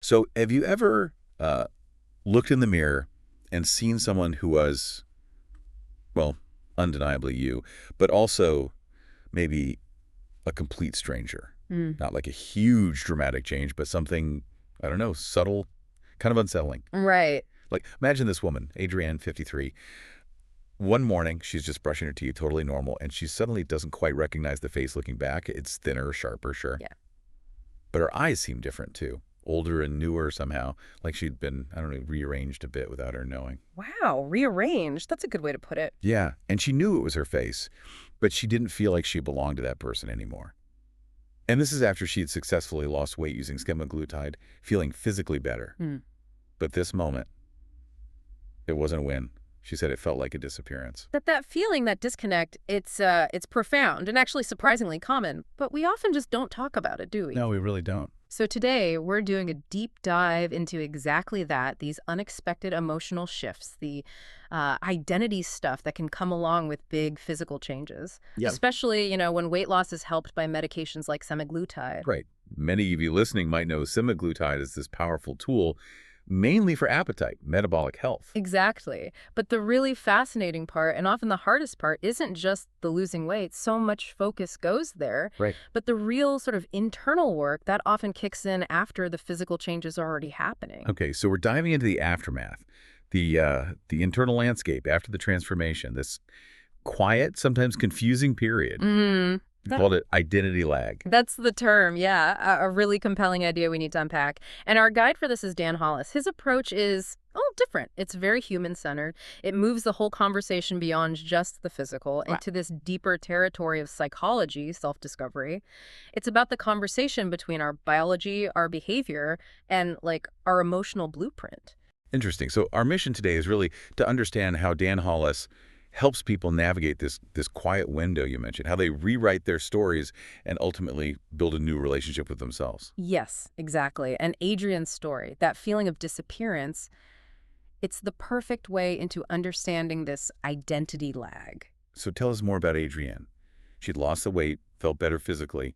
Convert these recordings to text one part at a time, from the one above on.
So have you ever looked in the mirror and seen someone who was, well, undeniably you, but also maybe a complete stranger? Mm. Not like a huge dramatic change, but something, I don't know, subtle, kind of unsettling. Right. Like, imagine this woman, Adrienne, 53. One morning, she's just brushing her teeth, totally normal, and she suddenly doesn't quite recognize the face looking back. It's thinner, sharper, sure. Yeah. But her eyes seem different, too. Older and newer somehow, like she'd been, I don't know, rearranged a bit without her knowing. Wow, rearranged. That's a good way to put it. Yeah, and she knew it was her face, but she didn't feel like she belonged to that person anymore. And this is after she had successfully lost weight using semaglutide, feeling physically better. Mm. But this moment, it wasn't a win. She said it felt like a disappearance. That feeling, that disconnect, it's profound and actually surprisingly common, but we often just don't talk about it, do we? No, we really don't. So today, we're doing a deep dive into exactly that, these unexpected emotional shifts, the identity stuff that can come along with big physical changes, Yeah. especially, when weight loss is helped by medications like semaglutide. Right. Many of you listening might know semaglutide is this powerful tool mainly for appetite, metabolic health. Exactly. But the really fascinating part, and often the hardest part, isn't just the losing weight. So much focus goes there. Right. But the real sort of internal work, that often kicks in after the physical changes are already happening. Okay, so we're diving into the aftermath, the internal landscape after the transformation, this quiet, sometimes confusing period. Mm. We called it identity lag. That's the term, yeah. A really compelling idea we need to unpack. And our guide for this is Dan Hollis. His approach is, different. It's very human-centered. It moves the whole conversation beyond just the physical into this deeper territory of psychology, self-discovery. It's about the conversation between our biology, our behavior, and, our emotional blueprint. Interesting. So our mission today is really to understand how Dan Hollis helps people navigate this quiet window you mentioned, how they rewrite their stories and ultimately build a new relationship with themselves. Yes, exactly. And Adrian's story, that feeling of disappearance, it's the perfect way into understanding this identity lag. So tell us more about Adrienne. She'd lost the weight, felt better physically,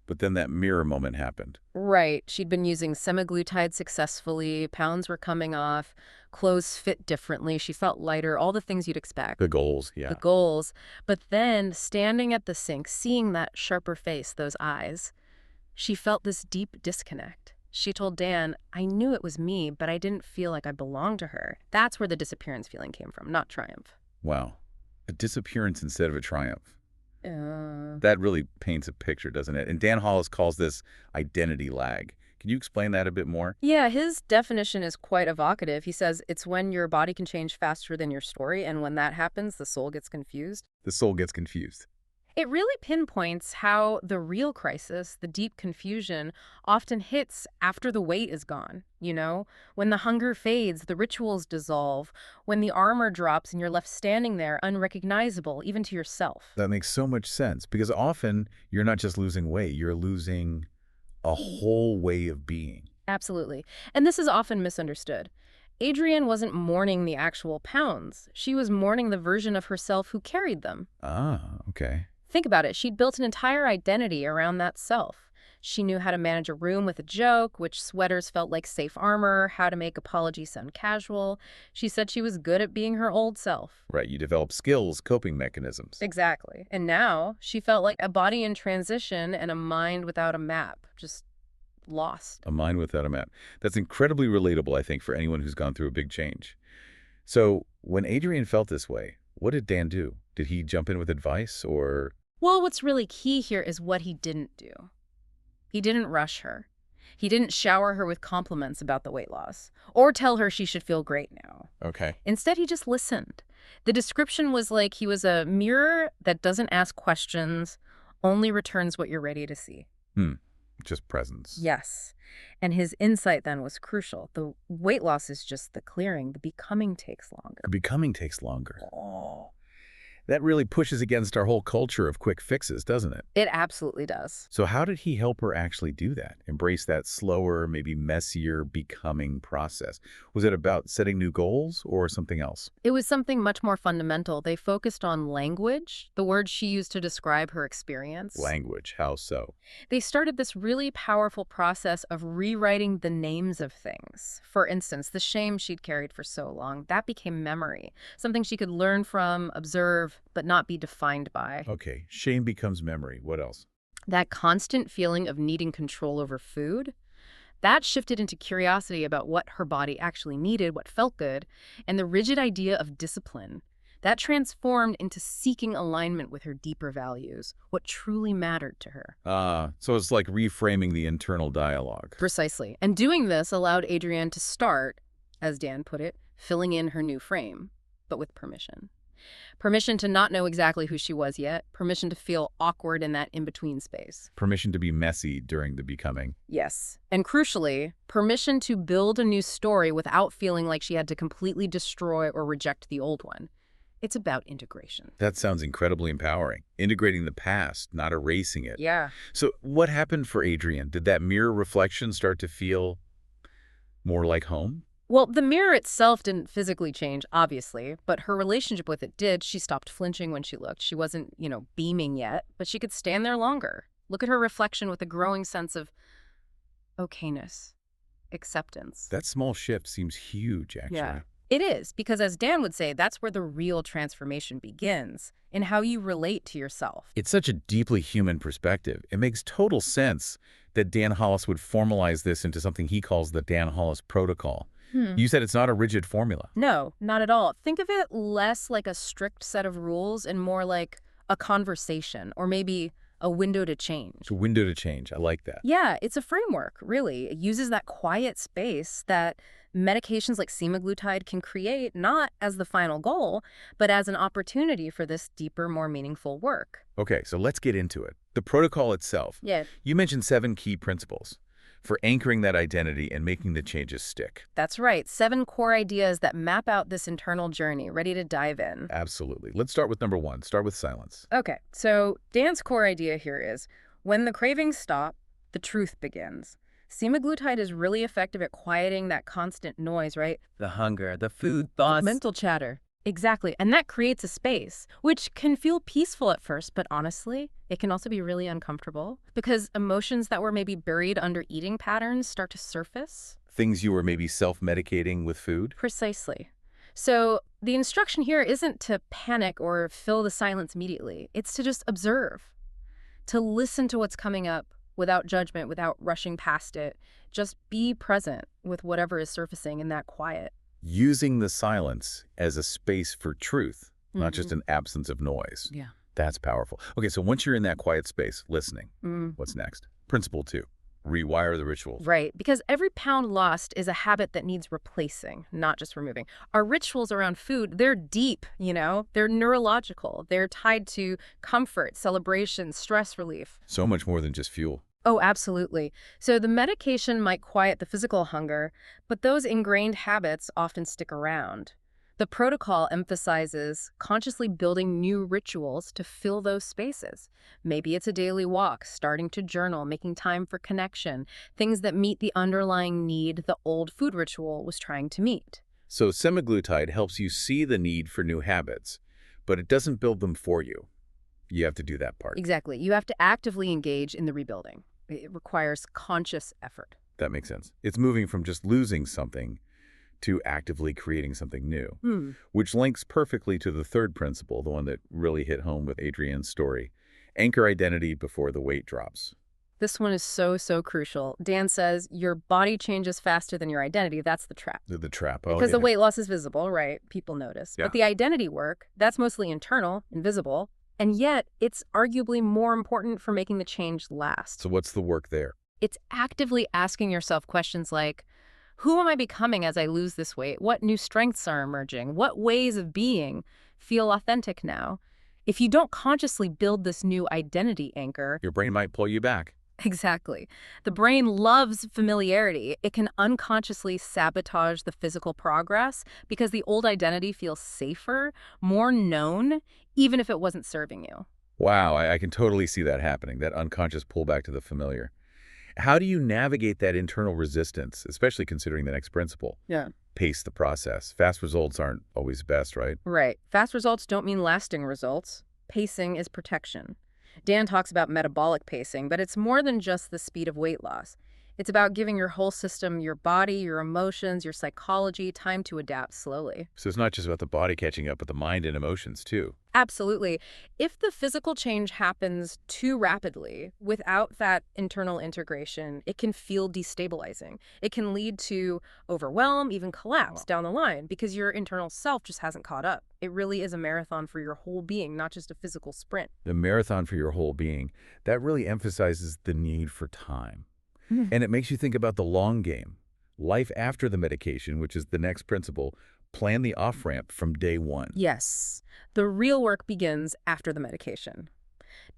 but then that mirror moment happened. Right. She'd been using semaglutide successfully, pounds were coming off, clothes fit differently, she felt lighter, all the things you'd expect. The goals, The yeah. goals. But then, standing at the sink, seeing that sharper face, those eyes, she felt this deep disconnect. She told Dan, I knew it was me, but I didn't feel like I belonged to her. That's where the disappearance feeling came from, not triumph. Wow. A disappearance instead of a triumph. Uh, That really paints a picture, doesn't it? And Dan Hollis calls this identity lag. Can you explain that a bit more? Yeah, his definition is quite evocative. He says it's when your body can change faster than your story, and when that happens, the soul gets confused. The soul gets confused. It really pinpoints how the real crisis, the deep confusion, often hits after the weight is gone. When the hunger fades, the rituals dissolve, when the armor drops and you're left standing there unrecognizable, even to yourself. That makes so much sense because often you're not just losing weight, you're losing a whole way of being. Absolutely. And this is often misunderstood. Adrienne wasn't mourning the actual pounds. She was mourning the version of herself who carried them. Ah, okay. Think about it. She'd built an entire identity around that self. She knew how to manage a room with a joke, which sweaters felt like safe armor, how to make apologies sound casual. She said she was good at being her old self. Right, you develop skills, coping mechanisms. Exactly. And now she felt like a body in transition and a mind without a map, just lost. A mind without a map. That's incredibly relatable, I think, for anyone who's gone through a big change. So when Adrienne felt this way, what did Dan do? Did he jump in with advice or... Well, what's really key here is what he didn't do. He didn't rush her. He didn't shower her with compliments about the weight loss or tell her she should feel great now. Okay. Instead, he just listened. The description was like he was a mirror that doesn't ask questions, only returns what you're ready to see. Just presence. Yes. And his insight then was crucial. The weight loss is just the clearing. The becoming takes longer. Becoming takes longer. Oh. That really pushes against our whole culture of quick fixes, doesn't it? It absolutely does. So how did he help her actually do that? Embrace that slower, maybe messier becoming process? Was it about setting new goals or something else? It was something much more fundamental. They focused on language, the words she used to describe her experience. Language, how so? They started this really powerful process of rewriting the names of things. For instance, the shame she'd carried for so long, that became memory, something she could learn from, observe, but not be defined by. Okay, shame becomes memory. What else? That constant feeling of needing control over food, that shifted into curiosity about what her body actually needed, what felt good, and the rigid idea of discipline. That transformed into seeking alignment with her deeper values, what truly mattered to her. So it's like reframing the internal dialogue. Precisely. And doing this allowed Adrienne to start, as Dan put it, filling in her new frame, but with permission. Permission to not know exactly who she was yet, permission to feel awkward in that in-between space. Permission to be messy during the becoming. Yes. And crucially, permission to build a new story without feeling like she had to completely destroy or reject the old one. It's about integration. That sounds incredibly empowering. Integrating the past, not erasing it. Yeah. So what happened for Adrienne? Did that mirror reflection start to feel more like home? Well, the mirror itself didn't physically change, obviously, but her relationship with it did. She stopped flinching when she looked. She wasn't, beaming yet, but she could stand there longer. Look at her reflection with a growing sense of okayness, acceptance. That small shift seems huge, actually. Yeah. It is, because as Dan would say, that's where the real transformation begins, in how you relate to yourself. It's such a deeply human perspective. It makes total sense that Dan Hollis would formalize this into something he calls the Dan Hollis Protocol. You said it's not a rigid formula. No, not at all. Think of it less like a strict set of rules and more like a conversation or maybe a window to change. It's a window to change. I like that. Yeah, it's a framework, really. It uses that quiet space that medications like semaglutide can create, not as the final goal, but as an opportunity for this deeper, more meaningful work. Okay, so let's get into it. The protocol itself. Yeah, You mentioned 7 key principles for anchoring that identity and making the changes stick. that's right. 7 core ideas that map out this internal journey. Ready to dive in? Absolutely. Let's start with number 1. Start with silence. Okay, so Dan's core idea here is, when the cravings stop, the truth begins. Semaglutide is really effective at quieting that constant noise, right? The hunger, the food, thoughts. Mental chatter. Exactly. And that creates a space, which can feel peaceful at first, but honestly, it can also be really uncomfortable because emotions that were maybe buried under eating patterns start to surface. Things you were maybe self-medicating with food. Precisely. So the instruction here isn't to panic or fill the silence immediately. It's to just observe, to listen to what's coming up without judgment, without rushing past it. Just be present with whatever is surfacing in that quiet. Using the silence as a space for truth, not just an absence of noise. Yeah. That's powerful. Okay, so once you're in that quiet space, listening, what's next? Principle 2, rewire the rituals. Right, because every pound lost is a habit that needs replacing, not just removing. Our rituals around food, they're deep, They're neurological. They're tied to comfort, celebration, stress relief. So much more than just fuel. Oh, absolutely. So the medication might quiet the physical hunger, but those ingrained habits often stick around. The protocol emphasizes consciously building new rituals to fill those spaces. Maybe it's a daily walk, starting to journal, making time for connection, things that meet the underlying need the old food ritual was trying to meet. So semaglutide helps you see the need for new habits, but it doesn't build them for you. You have to do that part. Exactly. You have to actively engage in the rebuilding. It requires conscious effort. That makes sense. It's moving from just losing something to actively creating something new, which links perfectly to the third principle, the one that really hit home with Adrienne's story. Anchor identity before the weight drops. This one is so, so crucial. Dan says your body changes faster than your identity. That's the trap. The trap. Oh, Because the yeah. weight loss is visible, right? People notice. Yeah. But the identity work, that's mostly internal, invisible. And yet, it's arguably more important for making the change last. So what's the work there? It's actively asking yourself questions like, who am I becoming as I lose this weight? What new strengths are emerging? What ways of being feel authentic now? If you don't consciously build this new identity anchor, Your brain might pull you back. Exactly. The brain loves familiarity. It can unconsciously sabotage the physical progress because the old identity feels safer, more known, even if it wasn't serving you. Wow, I can totally see that happening, that unconscious pullback to the familiar. How do you navigate that internal resistance, especially considering the next principle? Yeah. Pace the process. Fast results aren't always best, right? Right. Fast results don't mean lasting results. Pacing is protection. Dan talks about metabolic pacing, but it's more than just the speed of weight loss. It's about giving your whole system, your body, your emotions, your psychology, time to adapt slowly. So it's not just about the body catching up, but the mind and emotions too. Absolutely. If the physical change happens too rapidly without that internal integration, it can feel destabilizing. It can lead to overwhelm, even collapse down the line because your internal self just hasn't caught up. It really is a marathon for your whole being, not just a physical sprint. The marathon for your whole being, that really emphasizes the need for time. Mm. And it makes you think about the long game. Life after the medication, which is the next principle, plan the off-ramp from day one. Yes, the real work begins after the medication.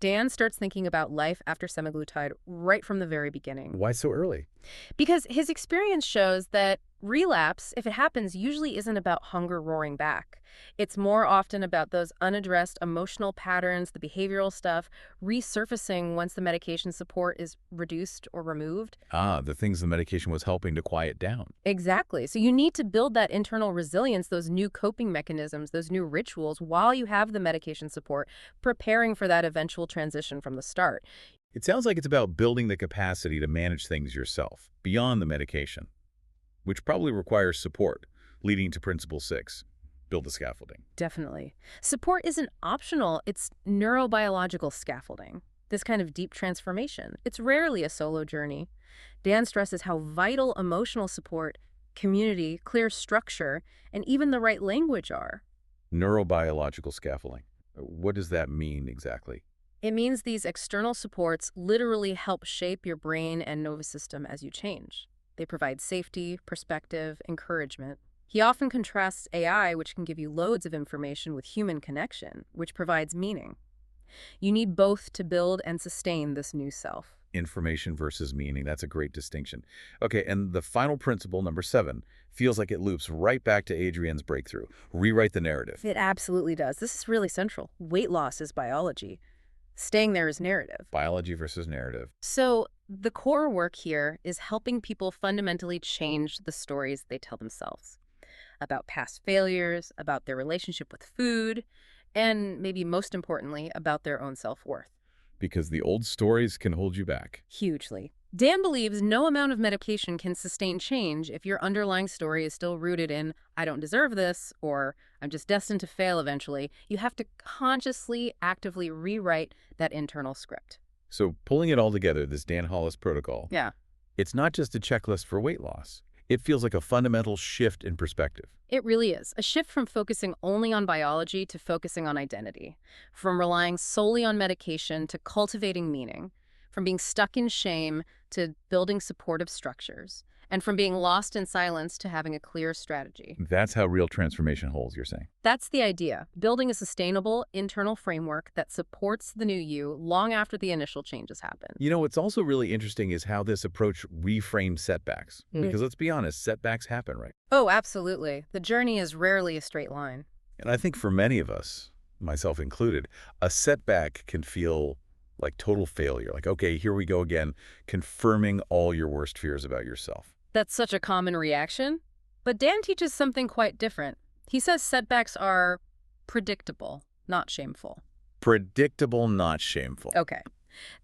Dan starts thinking about life after semaglutide right from the very beginning. Why so early? Because his experience shows that relapse, if it happens, usually isn't about hunger roaring back. It's more often about those unaddressed emotional patterns, the behavioral stuff, resurfacing once the medication support is reduced or removed. Ah, the things the medication was helping to quiet down. Exactly. So you need to build that internal resilience, those new coping mechanisms, those new rituals while you have the medication support, preparing for that eventual transition from the start. It sounds like it's about building the capacity to manage things yourself, beyond the medication, which probably requires support, leading to Principle 6, build the scaffolding. Definitely. Support isn't optional, it's neurobiological scaffolding. This kind of deep transformation. It's rarely a solo journey. Dan stresses how vital emotional support, community, clear structure, and even the right language are. Neurobiological scaffolding. What does that mean exactly? It means these external supports literally help shape your brain and nervous system as you change. They provide safety, perspective, encouragement. He often contrasts AI, which can give you loads of information, with human connection, which provides meaning. You need both to build and sustain this new self. Information versus meaning. That's a great distinction. Okay, and the final principle, number 7, feels like it loops right back to Adrienne's breakthrough. Rewrite the narrative. It absolutely does. This is really central. Weight loss is biology. Staying there is narrative. Biology versus narrative. So the core work here is helping people fundamentally change the stories they tell themselves about past failures, about their relationship with food, and maybe most importantly, about their own self-worth. Because the old stories can hold you back. Hugely. Dan believes no amount of medication can sustain change if your underlying story is still rooted in, I don't deserve this, or I'm just destined to fail eventually. You have to consciously, actively rewrite that internal script. So pulling it all together, this Dan Hollis protocol, Yeah. it's not just a checklist for weight loss. It feels like a fundamental shift in perspective. It really is. A shift from focusing only on biology to focusing on identity. From relying solely on medication to cultivating meaning. From being stuck in shame to building supportive structures. And from being lost in silence to having a clear strategy. That's how real transformation holds, you're saying. That's the idea. Building a sustainable internal framework that supports the new you long after the initial changes happen. You know, what's also really interesting is how this approach reframes setbacks. Because let's be honest, setbacks happen, right? Oh, absolutely. The journey is rarely a straight line. And I think for many of us, myself included, a setback can feel like total failure. Like, okay, here we go again, confirming all your worst fears about yourself. That's such a common reaction. But Dan teaches something quite different. He says setbacks are predictable, not shameful. Predictable, not shameful. Okay.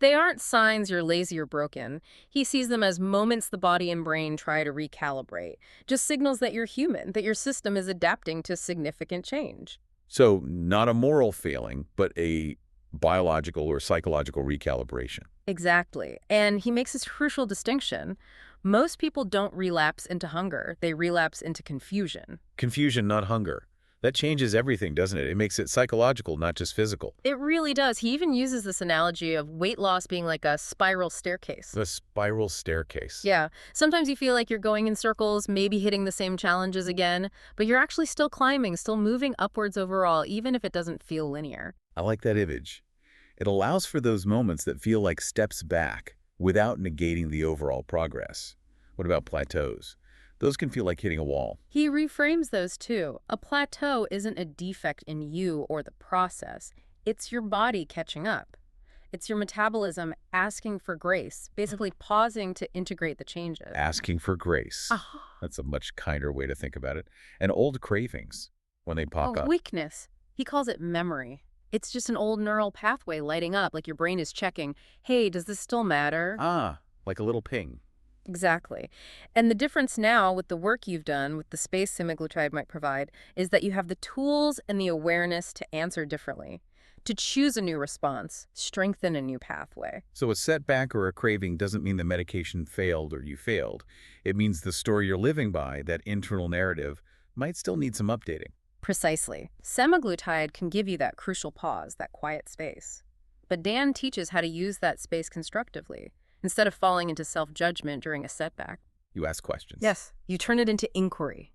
They aren't signs you're lazy or broken. He sees them as moments the body and brain try to recalibrate. Just signals that you're human, that your system is adapting to significant change. So not a moral failing, but a biological or psychological recalibration. Exactly. And he makes this crucial distinction. Most people don't relapse into hunger. They relapse into confusion. Confusion, not hunger. That changes everything, doesn't it? It makes it psychological, not just physical. It really does. He even uses this analogy of weight loss being like a spiral staircase. The spiral staircase. Yeah. Sometimes you feel like you're going in circles, maybe hitting the same challenges again, but you're actually still climbing, still moving upwards overall, even if it doesn't feel linear. I like that image. It allows for those moments that feel like steps back, without negating the overall progress. What about plateaus? Those can feel like hitting a wall. He reframes those too. A plateau isn't a defect in you or the process. It's your body catching up. It's your metabolism asking for grace, basically pausing to integrate the changes. Asking for grace. Ah, That's a much kinder way to think about it. And old cravings, when they pop up. weakness. He calls it memory. It's just an old neural pathway lighting up, like your brain is checking, hey, does this still matter? Ah, like a little ping. Exactly. And the difference now with the work you've done, with the space semaglutide might provide, is that you have the tools and the awareness to answer differently, to choose a new response, strengthen a new pathway. So a setback or a craving doesn't mean the medication failed or you failed. It means the story you're living by, that internal narrative, might still need some updating. Precisely. Semaglutide can give you that crucial pause, that quiet space. But Dan teaches how to use that space constructively, instead of falling into self-judgment during a setback. You ask questions. Yes. You turn it into inquiry.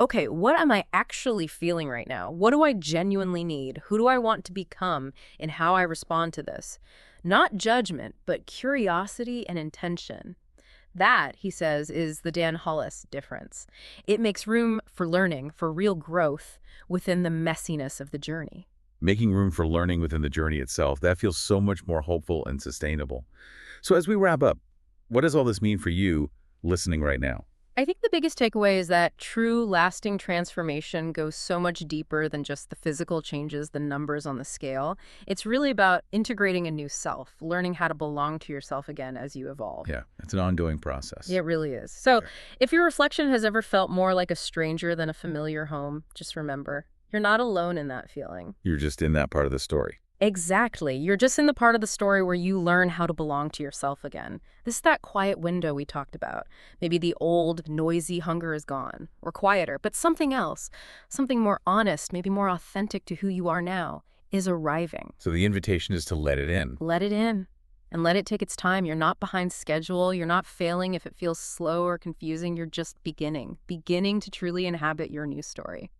Okay, what am I actually feeling right now? What do I genuinely need? Who do I want to become in how I respond to this? Not judgment, but curiosity and intention. That, he says, is the Dan Hollis difference. It makes room for learning, for real growth within the messiness of the journey. Making room for learning within the journey itself, that feels so much more hopeful and sustainable. So as we wrap up, what does all this mean for you listening right now? I think the biggest takeaway is that true, lasting transformation goes so much deeper than just the physical changes, the numbers on the scale. It's really about integrating a new self, learning how to belong to yourself again as you evolve. Yeah, it's an ongoing process. It really is. So Okay. if your reflection has ever felt more like a stranger than a familiar home, just remember, you're not alone in that feeling. You're just in that part of the story. Exactly. You're just in the part of the story where you learn how to belong to yourself again. This is that quiet window we talked about. Maybe the old, noisy hunger is gone, or quieter, but something else, something more honest, maybe more authentic to who you are now, is arriving. So the invitation is to let it in. Let it in and let it take its time. You're not behind schedule. You're not failing if it feels slow or confusing. You're just beginning to truly inhabit your new story.